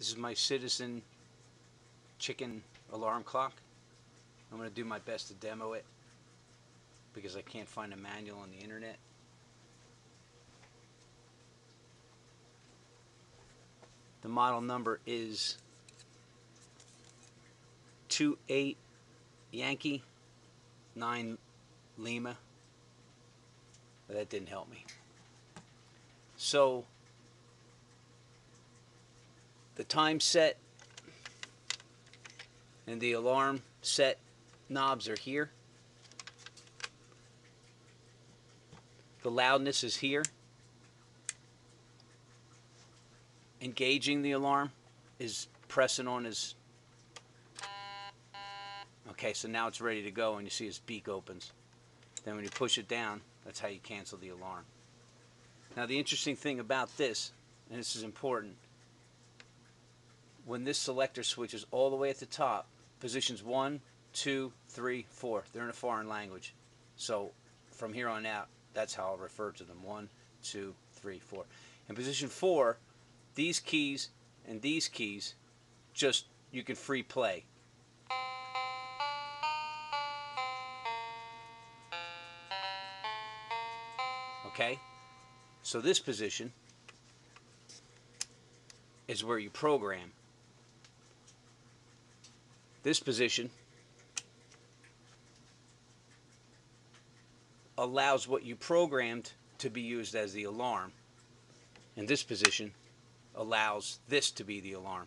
This is my Citizen chicken alarm clock. I'm going to do my best to demo it because I can't find a manual on the internet. The model number is 28 Yankee 9 Lima. But that didn't help me. So the time set and the alarm set knobs are here. The loudness is here. Engaging the alarm is pressing on his... Okay, so now it's ready to go and you see his beak opens. Then when you push it down, that's how you cancel the alarm. Now the interesting thing about this, and this is important, when this selector switch is all the way at the top, positions 1, 2, 3, 4, they're in a foreign language. So from here on out, that's how I'll refer to them. 1, 2, 3, 4. In position 4, these keys and these keys, just you can free play. Okay? So this position is where you program. This position allows what you programmed to be used as the alarm. And this position allows this to be the alarm.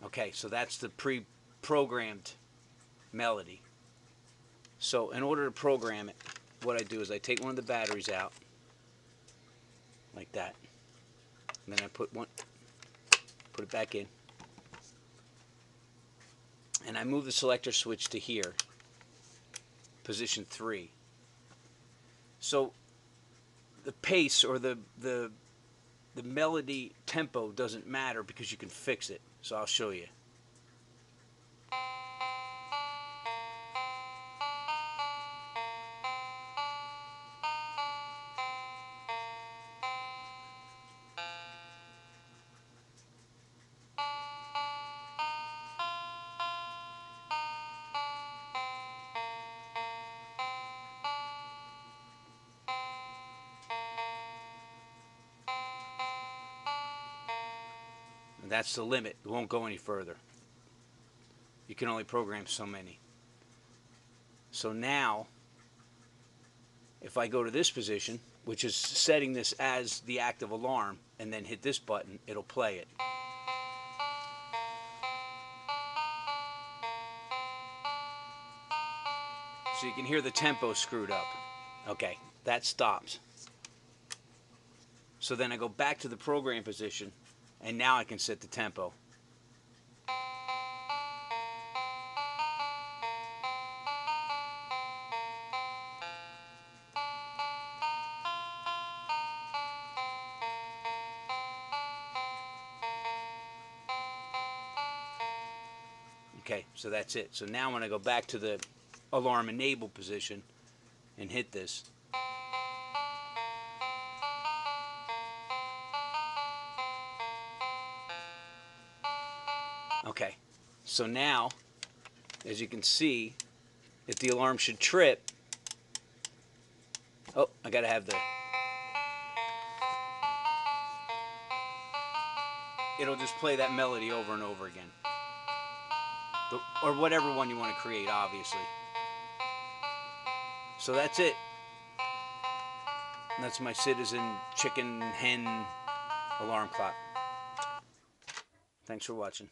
Okay, so that's the pre-programmed melody. So in order to program it, what I do is I take one of the batteries out, like that. And then I put it back in. And I move the selector switch to here, position 3. So the pace or the melody tempo doesn't matter because you can fix it. So I'll show you. And that's the limit. It won't go any further. You can only program so many. So now, if I go to this position, which is setting this as the active alarm, and then hit this button, it'll play it. So you can hear the tempo screwed up. Okay, that stops. So then I go back to the program position, and now I can set the tempo. Okay, so that's it. So now when I go back to the alarm enable position and hit this, okay, so now, as you can see, if the alarm should trip, oh, I gotta have it'll just play that melody over and over again. Or whatever one you want to create, obviously. So that's it. That's my Citizen chicken hen alarm clock. Thanks for watching.